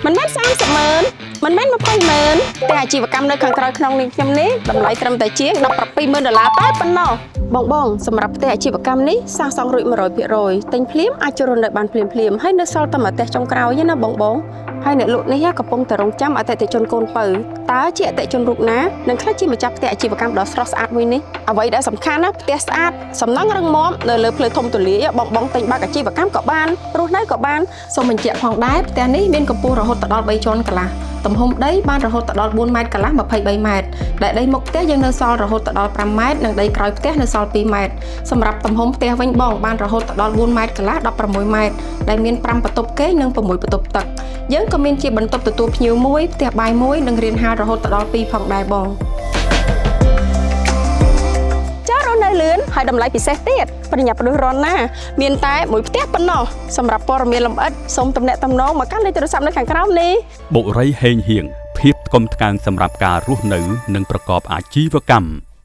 មិនមែន30,000មិនមែន20,000តែអាជីវកម្មនៅខាងក្រៅក្នុងនេះខ្ញុំនេះតម្លៃត្រឹមតែជាង$17,000តែប៉ុណ្ណោះបងសម្រាប់ផ្ទះអាជីវកម្មនេះសាងសង់រួច100%ទិញភ្លាមអាចចូលរស់នៅបានភ្លាមហើយនៅសល់តែផ្ទះចុងក្រោយណាបងហើយអ្នកលក់នេះកំពុងតែរងចាំអតិថិជនកូនពៅតើជាអតិថិជនរូបណានឹងខ្លះជាម្ចាស់ផ្ទះអាជីវកម្មដ៏ស្រស់ស្អាតមួយនេះអ្វីដែលសំខាន់ណាផ្ទះស្អាតសំណង់រឹងមាំនៅលើផ្លូវធំទូលាយបងទិញបាក់អាជីវកម្មក៏បានរស់នៅក៏បានសូមបញ្ជាក់ផងដែរផ្ទះនេះមានកម្ពស់រហូតដល់3ជាន់កន្លះទំហំដីបានរហូតដល់4ម៉ែត្រកន្លះ23ម៉ែត្រដែលដីមុខផ្ទះយើងនៅសល់រហូតដល់5ម៉ែត្រនិងដីក្រោយផ្ទះនៅសល់2ម៉ែត្រសម្រាប់ទំហំផ្ទះវិញបងបានរហូតដល់4ម៉ែត្រកន្លះ16ម៉ែត្រដែលមាន5បន្ទប់គេនិង6បន្ទប់ទឹកយើងក៏មានជាបន្ទប់ទទួលភ្ញៀវមួយផ្ទះបាយមួយនិងរៀនហាលរហូតដល់2ផងដែរបងចារស់នៅលឿនហើយតម្លៃពិសេសទៀតប្រញាប់ផ្ដួសរនណាមានតែមួយផ្ទះប៉ុណ្ណោះសម្រាប់ព័ត៌មានលម្អិតសូមទំនាក់ទំនងមកកាន់លេខទូរស័ព្ទនៅខាងក្រោមនេះបុរីហេងហៀងភាពថ្កុំថ្កើងសម្រាប់ការរស់នៅនិងប្រកបអាជីវកម្ម